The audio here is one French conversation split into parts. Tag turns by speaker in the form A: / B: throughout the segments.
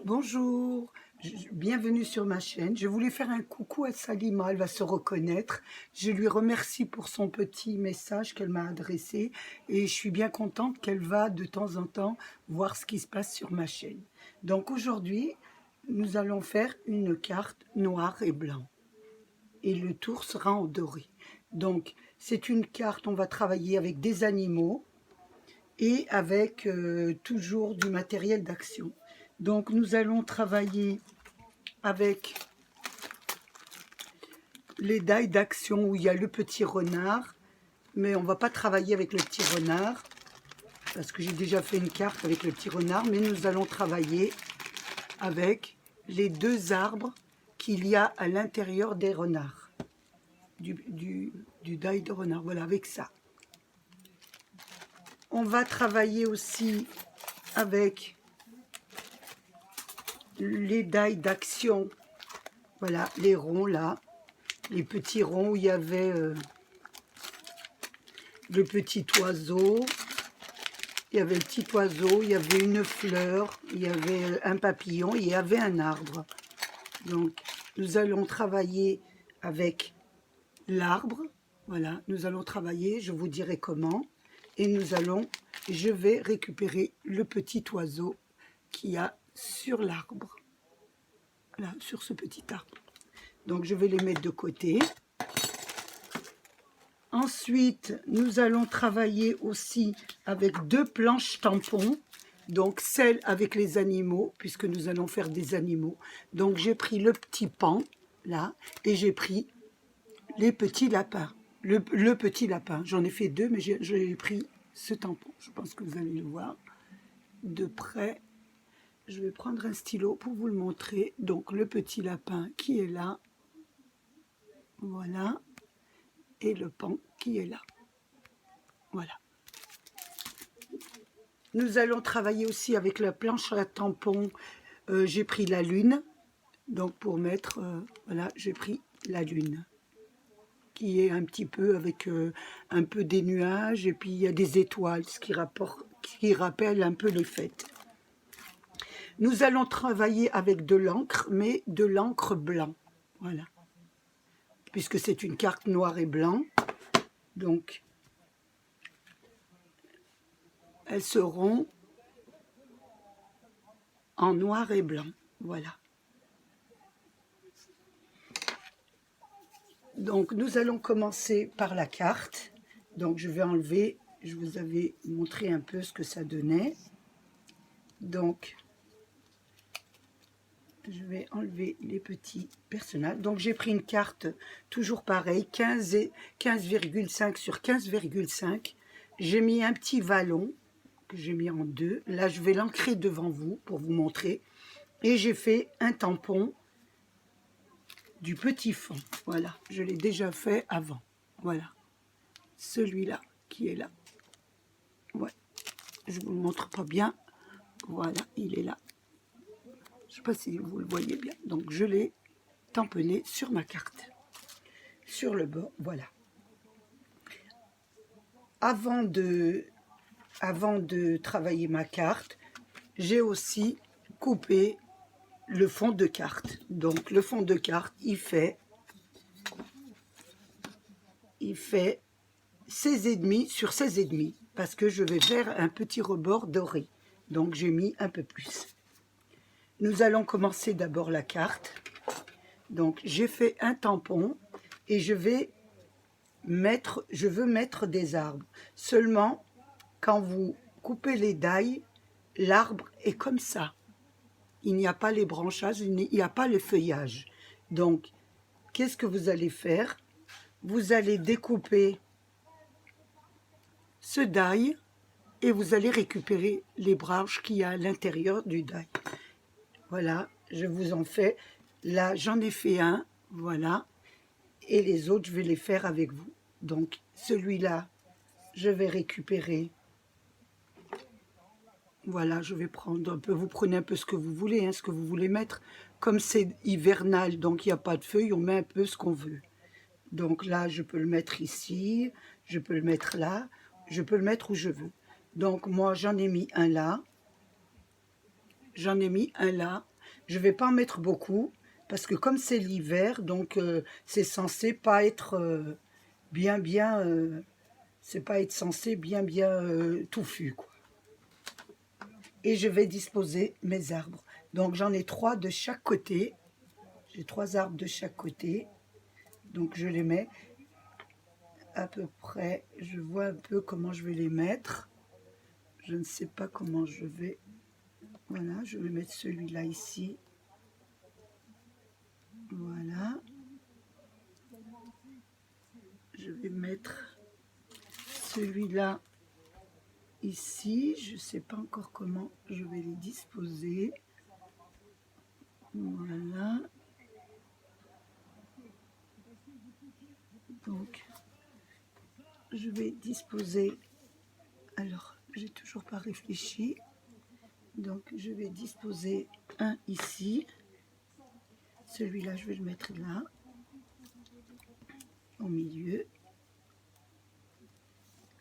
A: Bonjour, bienvenue sur ma chaîne. Je voulais faire un coucou à Salima, elle va se reconnaître. Je lui remercie pour son petit message qu'elle m'a adressé et je suis bien contente qu'elle va de temps en temps voir ce qui se passe sur ma chaîne. Donc aujourd'hui, nous allons faire une carte noir et blanc et le tour sera en doré. Donc c'est une carte, on va travailler avec des animaux et avec toujours du matériel d'action. Donc nous allons travailler avec les dailles d'action où il y a le petit renard, mais on ne va pas travailler avec le petit renard, parce que j'ai déjà fait une carte avec le petit renard, mais nous allons travailler avec les deux arbres qu'il y a à l'intérieur des renards, du die de renard, voilà, avec ça. On va travailler aussi avec les dailles d'action, voilà, les ronds là, les petits ronds où il y avait le petit oiseau, il y avait le petit oiseau, il y avait une fleur, il y avait un papillon, il y avait un arbre. Donc nous allons travailler avec l'arbre, voilà, nous allons travailler, je vous dirai comment, et je vais récupérer le petit oiseau qu'il y a sur l'arbre, là, sur ce petit arbre. Donc je vais les mettre de côté. Ensuite, nous allons travailler aussi avec deux planches tampons, donc celle avec les animaux, puisque nous allons faire des animaux. Donc j'ai pris le petit pan, là, et j'ai pris les petits lapins. Le petit lapin, j'en ai fait deux, mais j'ai pris ce tampon. Je pense que vous allez le voir de près. Je vais prendre un stylo pour vous le montrer. Donc le petit lapin qui est là, voilà, et le pan qui est là. Voilà. Nous allons travailler aussi avec la planche à tampons. J'ai pris la lune. Donc pour mettre, voilà, j'ai pris la lune. Qui est un petit peu avec un peu des nuages. Et puis il y a des étoiles, ce qui rappelle un peu les fêtes. Nous allons travailler avec de l'encre, mais de l'encre blanc. Voilà. Puisque c'est une carte noir et blanc. Donc elles seront en noir et blanc, voilà. Donc nous allons commencer par la carte. Donc je vais enlever, je vous avais montré un peu ce que ça donnait. Donc je vais enlever les petits personnages. Donc j'ai pris une carte toujours pareil, 15,5 sur 15,5. J'ai mis un petit vallon que j'ai mis en deux. Là je vais l'ancrer devant vous pour vous montrer. Et j'ai fait un tampon du petit fond. Voilà, je l'ai déjà fait avant. Voilà, celui-là qui est là. Ouais, je vous le montre pas bien. Voilà, il est là. Je ne sais pas si vous le voyez bien. Donc je l'ai tamponné sur ma carte. Sur le bord, voilà. Avant de travailler ma carte, j'ai aussi coupé le fond de carte. Donc le fond de carte, il fait 16,5 sur 16,5 parce que je vais faire un petit rebord doré. Donc j'ai mis un peu plus. Nous allons commencer d'abord la carte. Donc j'ai fait un tampon et je veux mettre des arbres. Seulement, quand vous coupez les dailles, l'arbre est comme ça. Il n'y a pas les branchages, il n'y a pas le feuillage. Donc, qu'est-ce que vous allez faire? Vous allez découper ce die et vous allez récupérer les branches qu'il y a à l'intérieur du die. Voilà, je vous en fais. Là, j'en ai fait un, voilà. Et les autres, je vais les faire avec vous. Donc, celui-là, je vais récupérer. Voilà, je vais prendre un peu. Vous prenez un peu ce que vous voulez, hein, ce que vous voulez mettre. Comme c'est hivernal, donc il n'y a pas de feuilles, on met un peu ce qu'on veut. Donc là, je peux le mettre ici, je peux le mettre là, je peux le mettre où je veux. Donc moi, j'en ai mis un là, j'en ai mis un là, Je vais pas en mettre beaucoup, parce que comme c'est l'hiver, donc c'est censé pas être c'est pas être censé bien touffu, quoi. Et je vais disposer mes arbres. Donc j'en ai 3 de chaque côté. J'ai 3 arbres de chaque côté. Donc je les mets à peu près. Je vois un peu comment je vais les mettre. Je ne sais pas comment je vais. Voilà, je vais mettre celui-là ici. Voilà. Je vais mettre celui-là ici. Je ne sais pas encore comment je vais les disposer. Voilà. Donc, je vais disposer. Alors, j'ai toujours pas réfléchi. Donc, je vais disposer un ici. Celui-là, je vais le mettre là, au milieu.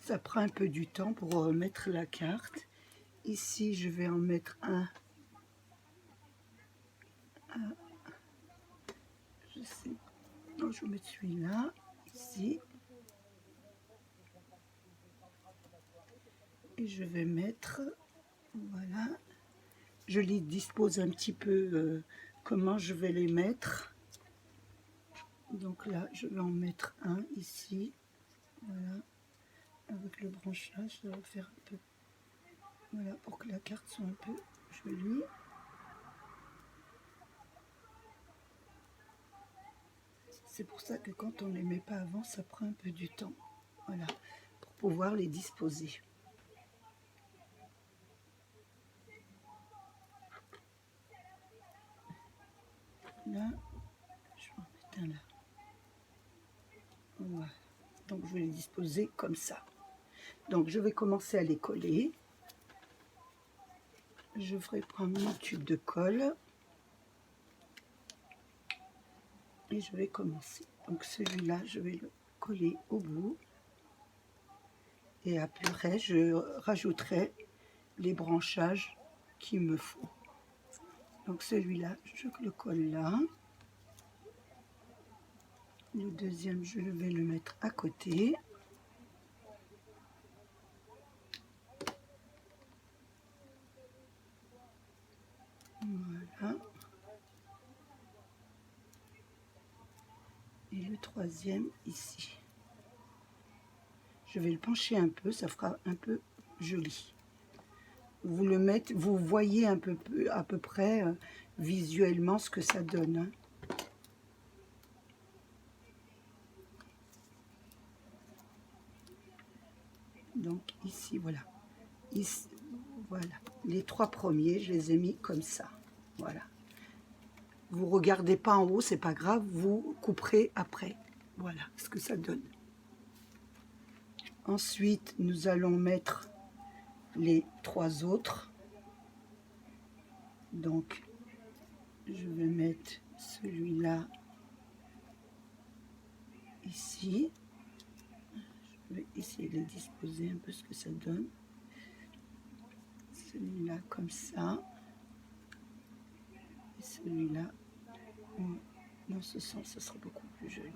A: Ça prend un peu du temps pour remettre la carte. Ici, je vais en mettre un. Je sais. Non, je vais mettre celui-là, ici. Et je vais mettre, voilà. Je les dispose un petit peu comment je vais les mettre. Donc là, je vais en mettre un ici. Voilà. Avec le branchage, ça va faire un peu. Voilà, pour que la carte soit un peu jolie. C'est pour ça que quand on ne les met pas avant, ça prend un peu du temps. Voilà, pour pouvoir les disposer. Là, je vais en mettre un là. Voilà. Donc je vais les disposer comme ça. Donc je vais commencer à les coller. Je vais prendre mon tube de colle. Et je vais commencer. Donc celui-là, je vais le coller au bout. Et après, je rajouterai les branchages qu'il me faut. Donc celui-là, je le colle là. Le deuxième, je vais le mettre à côté. Voilà. Et le troisième ici. Je vais le pencher un peu, ça fera un peu joli. Vous le mettez, vous voyez un peu à peu près visuellement ce que ça donne. Hein. Donc ici, voilà. Ici, voilà. Les 3 premiers, je les ai mis comme ça. Voilà. Vous regardez pas en haut, c'est pas grave, vous couperez après. Voilà ce que ça donne. Ensuite, nous allons mettre les 3 autres. Donc, je vais mettre celui-là ici. Je vais essayer de les disposer un peu ce que ça donne. Celui-là comme ça. Et celui-là dans ce sens, ce sera beaucoup plus joli.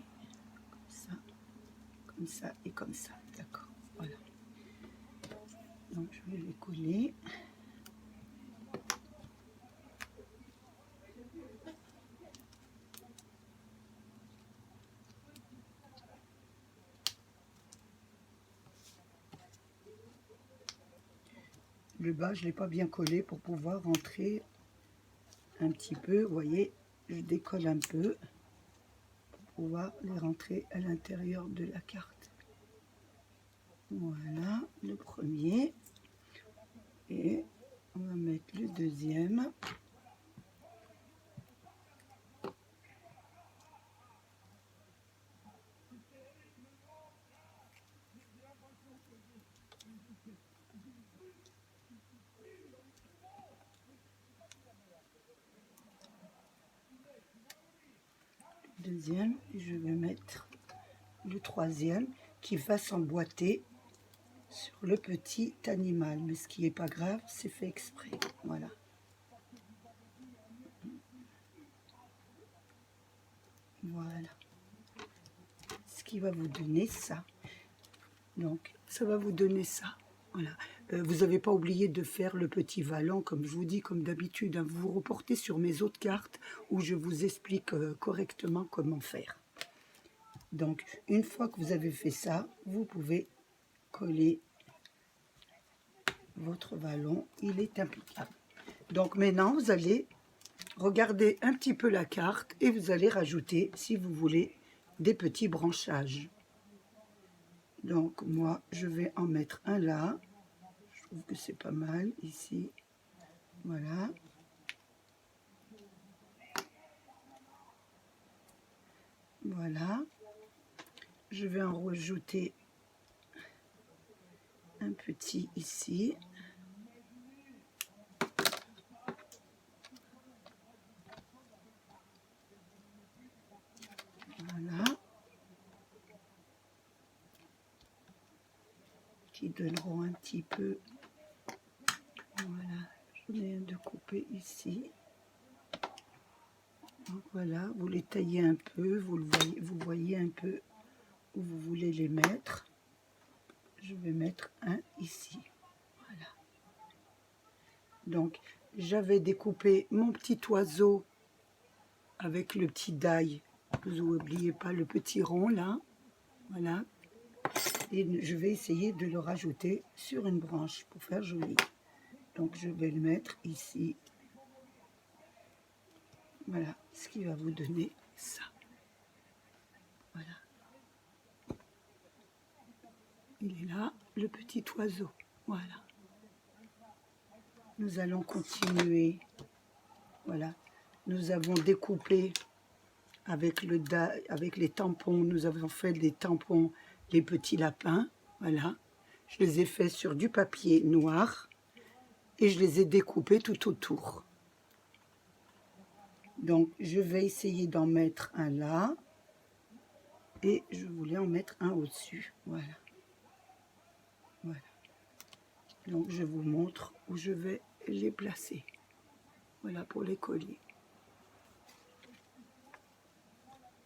A: Comme ça et comme ça. D'accord. Voilà. Donc, je vais les coller. Le bas, je ne l'ai pas bien collé pour pouvoir rentrer un petit peu. Vous voyez, je décolle un peu pour pouvoir les rentrer à l'intérieur de la carte. Voilà, le premier. Et on va mettre le deuxième. Deuxième, et je vais mettre le troisième qui va s'emboîter sur le petit animal. Mais ce qui n'est pas grave, c'est fait exprès. Voilà. Voilà. Ce qui va vous donner ça. Donc, ça va vous donner ça. Voilà. Vous n'avez pas oublié de faire le petit vallon, comme je vous dis, comme d'habitude. Hein. Vous vous reportez sur mes autres cartes où je vous explique correctement comment faire. Donc, une fois que vous avez fait ça, vous pouvez coller votre vallon. Il est impeccable. Donc, maintenant, vous allez regarder un petit peu la carte et vous allez rajouter, si vous voulez, des petits branchages. Donc, moi, je vais en mettre un là. Je trouve que c'est pas mal, ici. Voilà. Voilà. Je vais en rajouter un petit ici. Voilà. Qui donneront un petit peu. Voilà. J'en ai un de coupé ici. Donc voilà, vous les taillez un peu, vous voyez un peu où vous voulez les mettre. Je vais mettre un ici. Voilà. Donc, j'avais découpé mon petit oiseau avec le petit die. Vous n'oubliez pas le petit rond là. Voilà. Et je vais essayer de le rajouter sur une branche pour faire joli. Donc, je vais le mettre ici. Voilà, ce qui va vous donner ça. Voilà. Il est là, le petit oiseau. Voilà. Nous allons continuer. Voilà. Nous avons découpé avec les tampons. Nous avons fait des tampons, les petits lapins. Voilà. Je les ai faits sur du papier noir et je les ai découpés tout autour. Donc, je vais essayer d'en mettre un là et je voulais en mettre un au-dessus. Voilà. Voilà. Donc, je vous montre où je vais les placer. Voilà pour les colliers.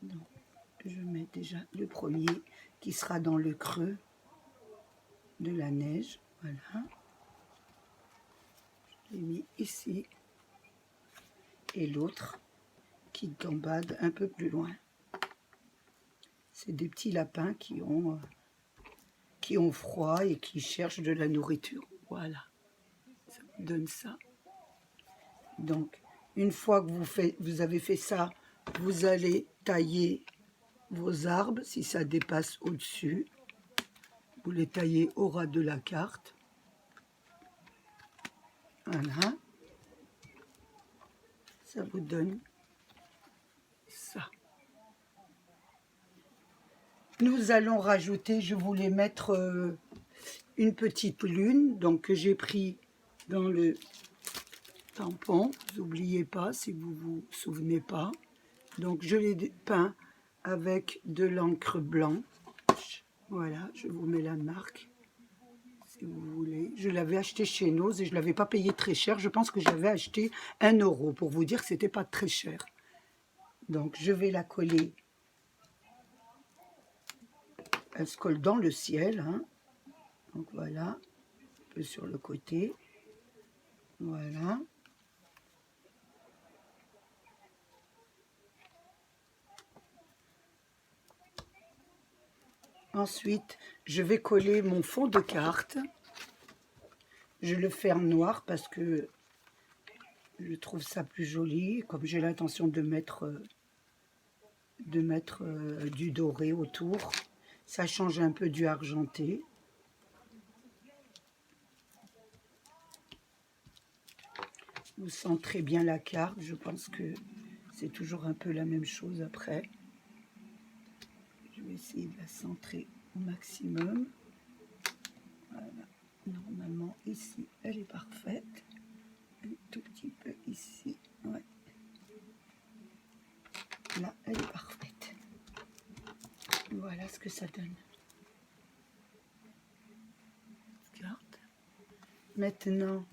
A: Donc, je mets déjà le premier qui sera dans le creux de la neige. Voilà. Je l'ai mis ici. Et l'autre qui gambade un peu plus loin. C'est des petits lapins qui ont froid et qui cherchent de la nourriture. Voilà. Ça vous donne ça. Donc, une fois que vous avez fait ça, vous allez tailler vos arbres. Si ça dépasse au-dessus, vous les taillez au ras de la carte. Voilà. Ça vous donne ça. Nous allons rajouter, je voulais mettre une petite lune, donc que j'ai pris dans le tampon. Vous n'oubliez pas si vous vous souvenez pas. Donc je l'ai peint avec de l'encre blanche. Voilà, je vous mets la marque si vous voulez. Je l'avais acheté chez Nose et je ne l'avais pas payé très cher. Je pense que j'avais acheté 1 € pour vous dire que c'était pas très cher. Donc je vais la coller. Elle se colle dans le ciel. Hein. Donc voilà, un peu sur le côté. Voilà. Ensuite, je vais coller mon fond de carte. Je le fais en noir parce que je trouve ça plus joli. Comme j'ai l'intention de mettre du doré autour. Ça change un peu du argenté. Vous centrez bien la carte. Je pense que c'est toujours un peu la même chose après. Je vais essayer de la centrer au maximum. Voilà. Normalement, ici, elle est parfaite. Un tout petit peu ici. Ouais. Là, elle est parfaite. Voilà ce que ça donne. Carte. Maintenant,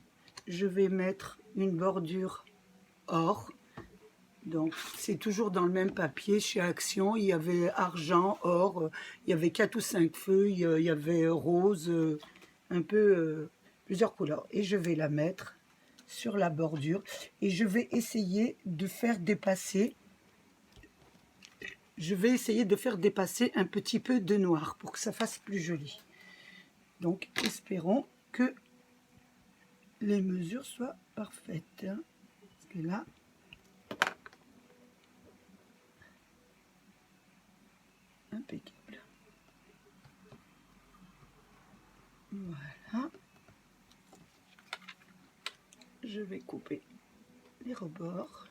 A: je vais mettre une bordure or. Donc, c'est toujours dans le même papier chez Action. Il y avait argent, or, il y avait 4 ou 5 feuilles, il y avait rose, un peu plusieurs couleurs. Et je vais la mettre sur la bordure et je vais essayer de faire dépasser. Je vais essayer de faire dépasser un petit peu de noir pour que ça fasse plus joli. Donc, espérons que les mesures soient parfaites. Parce que là, impeccable. Voilà. Je vais couper les rebords.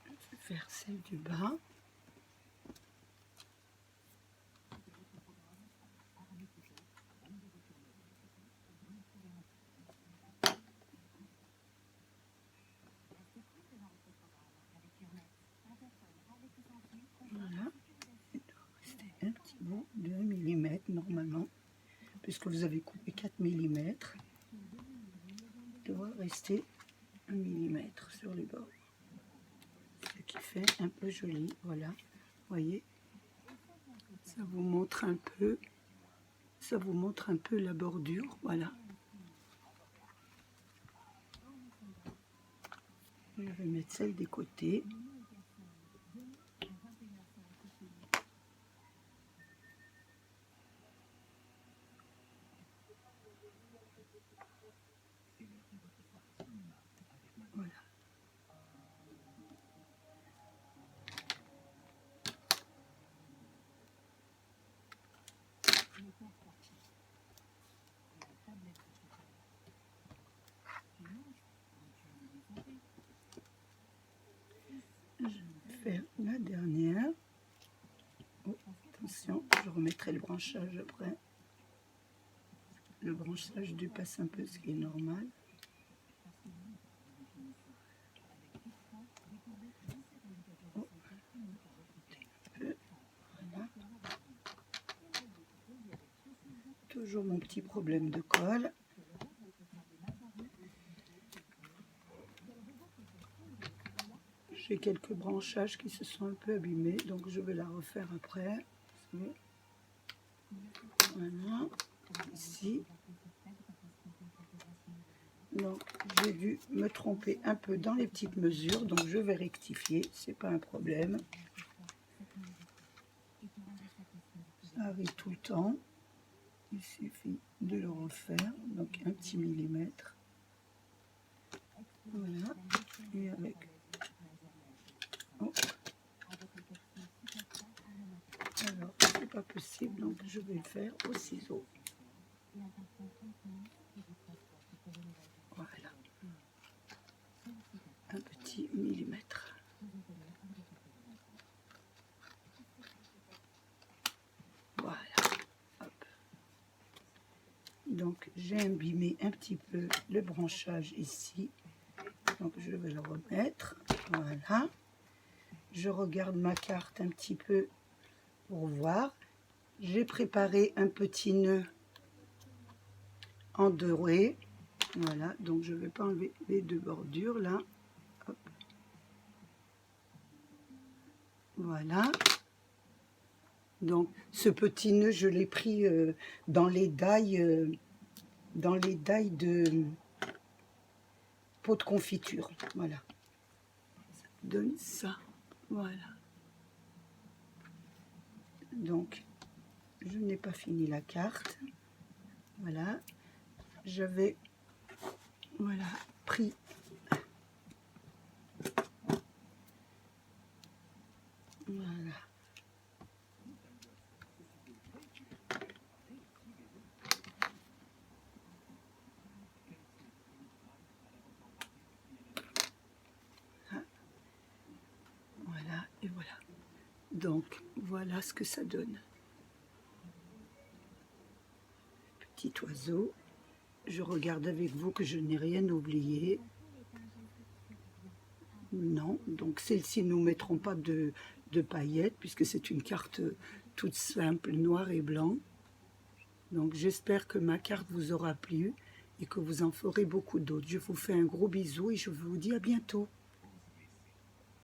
A: Je vais faire celle du bas. Voilà. Il doit rester un petit bout de 1 mm normalement. Puisque vous avez coupé 4 mm. Il doit rester 1 mm sur les bords. Ce qui fait un peu joli. Voilà. Voyez, ça vous montre un peu. Ça vous montre un peu la bordure. Voilà. Je vais mettre celle des côtés. Voilà. Je vais faire la dernière. Oh, attention, je remettrai le branchage après. Le branchage dépasse un peu, ce qui est normal. Oh, un peu. Voilà. Toujours mon petit problème de colle. J'ai quelques branchages qui se sont un peu abîmés, donc je vais la refaire après. Voilà, ici. Donc j'ai dû me tromper un peu dans les petites mesures, donc je vais rectifier, c'est pas un problème. Ça arrive tout le temps. Il suffit de le refaire, donc un petit millimètre. Voilà, et avec... Oh. Alors, c'est pas possible, donc je vais le faire au ciseau. Voilà. Un petit millimètre. Voilà. Hop. Donc, j'ai abîmé un petit peu le branchage ici. Donc, je vais le remettre. Voilà. Je regarde ma carte un petit peu pour voir. J'ai préparé un petit nœud en doré. Voilà, donc je ne vais pas enlever les deux bordures là. Hop. Voilà. Donc ce petit nœud, je l'ai pris dans les dailles de pot de confiture. Voilà. Ça donne ça. Voilà. Donc je n'ai pas fini la carte. Voilà. J'avais pris voilà. Voilà et voilà. Donc voilà ce que ça donne. Petit oiseau. Je regarde avec vous que je n'ai rien oublié. Non, donc celles-ci, nous ne mettrons pas de de paillettes, puisque c'est une carte toute simple, noir et blanc. Donc j'espère que ma carte vous aura plu et que vous en ferez beaucoup d'autres. Je vous fais un gros bisou et je vous dis à bientôt.